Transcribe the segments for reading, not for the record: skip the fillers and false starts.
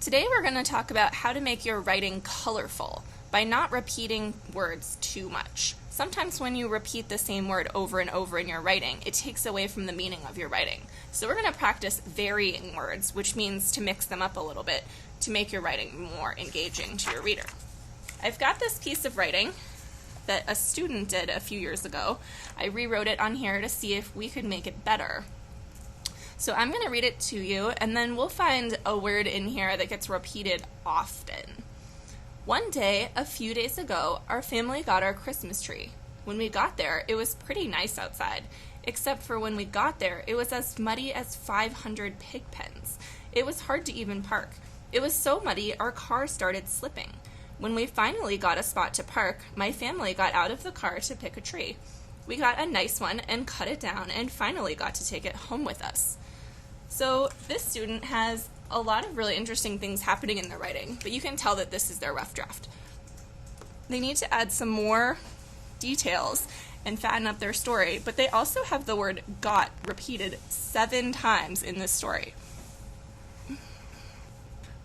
Today we're going to talk about how to make your writing colorful by not repeating words too much. Sometimes when you repeat the same word over and over in your writing, it takes away from the meaning of your writing. So we're going to practice varying words, which means to mix them up a little bit to make your writing more engaging to your reader. I've got this piece of writing that a student did a few years ago. I rewrote it on here to see if we could make it better. So I'm going to read it to you, and then we'll find a word in here that gets repeated often. One day, a few days ago, our family got our Christmas tree. When we got there, it was pretty nice outside, except for when we got there, it was as muddy as 500 pig pens. It was hard to even park. It was so muddy, our car started slipping. When we finally got a spot to park, my family got out of the car to pick a tree. We got a nice one and cut it down and finally got to take it home with us. So this student has a lot of really interesting things happening in their writing, but you can tell that this is their rough draft. They need to add some more details and fatten up their story, but they also have the word got repeated 7 times in this story.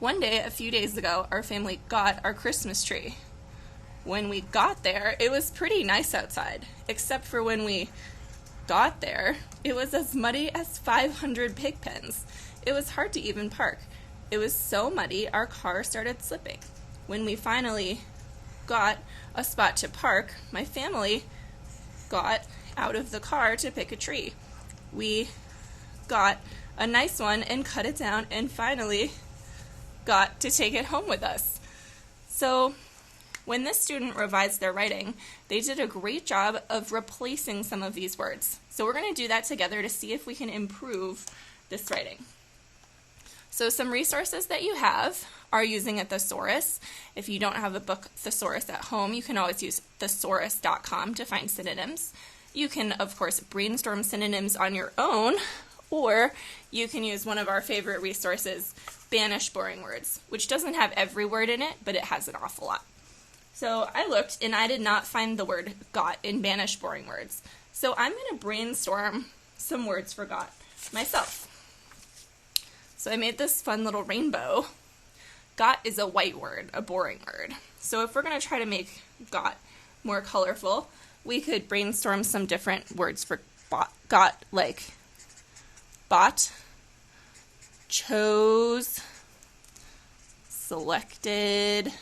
One day, a few days ago, our family got our Christmas tree. When we got there, it was pretty nice outside, except for when we got there, it was as muddy as 500 pig pens. It was hard to even park. It was so muddy, our car started slipping. When we finally got a spot to park, my family got out of the car to pick a tree. We got a nice one and cut it down and finally got to take it home with us. So when this student revised their writing, they did a great job of replacing some of these words. So we're going to do that together to see if we can improve this writing. So some resources that you have are using a thesaurus. If you don't have a book thesaurus at home, you can always use thesaurus.com to find synonyms. You can, of course, brainstorm synonyms on your own, or you can use one of our favorite resources, Banish Boring Words, which doesn't have every word in it, but it has an awful lot. So I looked and I did not find the word got in Banish Boring Words. So I'm going to brainstorm some words for got myself. So I made this fun little rainbow. Got is a white word, a boring word. So if we're going to try to make got more colorful, we could brainstorm some different words for got, like bought, chose, selected,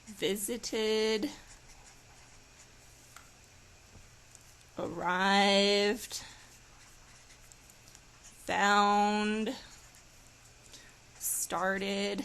visited, arrived, found, started.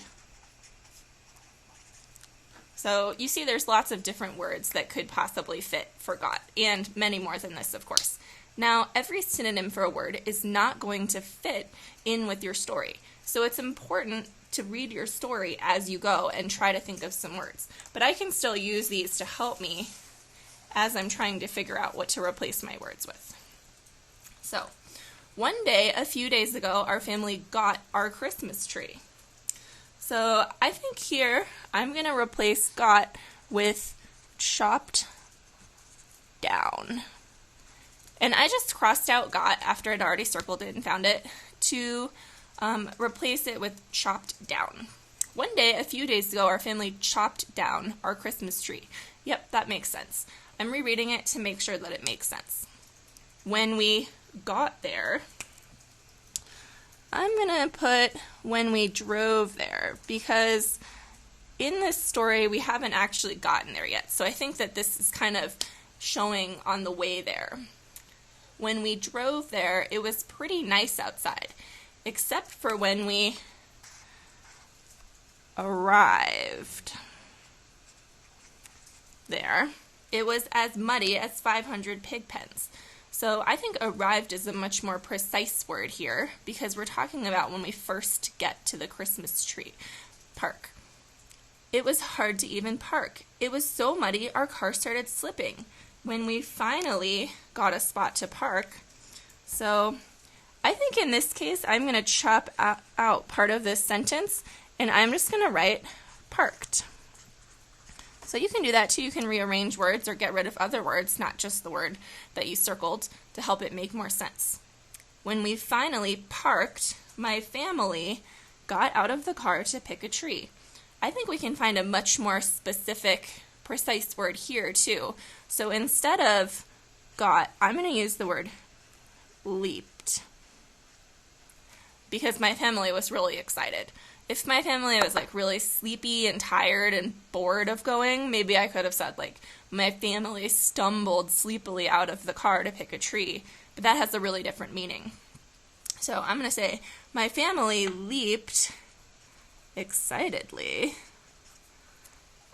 So you see there's lots of different words that could possibly fit for got, and many more than this, of course. Now, every synonym for a word is not going to fit in with your story. So it's important to read your story as you go and try to think of some words. But I can still use these to help me as I'm trying to figure out what to replace my words with. So, one day, a few days ago, our family got our Christmas tree. So I think here I'm going to replace got with chopped down. And I just crossed out got after I'd already circled it and found it to replace it with chopped down. One day, a few days ago, our family chopped down our Christmas tree. Yep, that makes sense. I'm rereading it to make sure that it makes sense. When we got there, I'm going to put when we drove there, because in this story we haven't actually gotten there yet. So I think that this is kind of showing on the way there. When we drove there, it was pretty nice outside, except for when we arrived there. It was as muddy as 500 pig pens. So I think arrived is a much more precise word here, because we're talking about when we first get to the Christmas tree park. It was hard to even park. It was so muddy our car started slipping. When we finally got a spot to park. So I think in this case I'm going to chop out part of this sentence, and I'm just going to write parked. So you can do that too. You can rearrange words or get rid of other words, not just the word that you circled, to help it make more sense. When we finally parked, my family got out of the car to pick a tree. I think we can find a much more specific, precise word here too. So instead of got, I'm going to use the word leaped, because my family was really excited. If my family was like really sleepy and tired and bored of going, maybe I could have said like, my family stumbled sleepily out of the car to pick a tree, but that has a really different meaning. So I'm going to say, my family leaped excitedly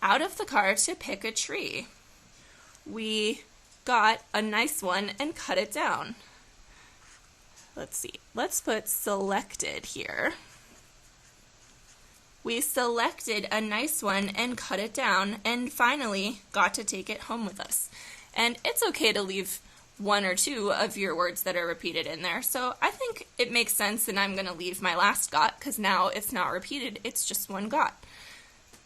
out of the car to pick a tree. We got a nice one and cut it down. Let's see. Let's put selected here. We selected a nice one and cut it down and finally got to take it home with us. And it's okay to leave one or two of your words that are repeated in there. So I think it makes sense, and I'm going to leave my last got because now it's not repeated, it's just one got.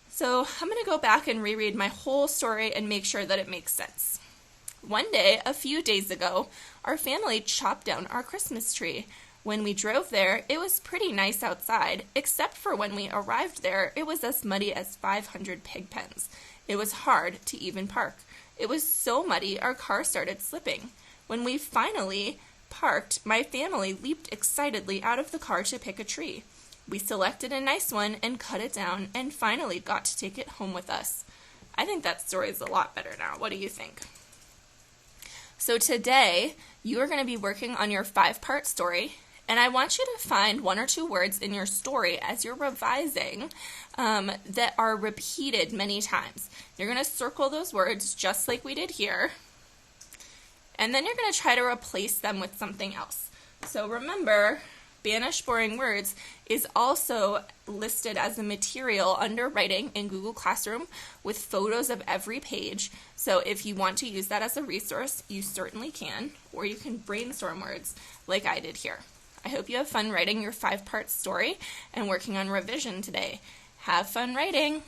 So I'm going to go back and reread my whole story and make sure that it makes sense. One day, a few days ago, our family chopped down our Christmas tree. When we drove there, it was pretty nice outside, except for when we arrived there, it was as muddy as 500 pig pens. It was hard to even park. It was so muddy, our car started slipping. When we finally parked, my family leaped excitedly out of the car to pick a tree. We selected a nice one and cut it down and finally got to take it home with us. I think that story is a lot better now. What do you think? So today, you are going to be working on your 5-part story, and I want you to find 1 or 2 words in your story as you're revising that are repeated many times. You're going to circle those words just like we did here, and then you're going to try to replace them with something else. So remember, Banish Boring Words is also listed as a material under writing in Google Classroom with photos of every page. So if you want to use that as a resource, you certainly can, or you can brainstorm words like I did here. I hope you have fun writing your 5-part story and working on revision today. Have fun writing!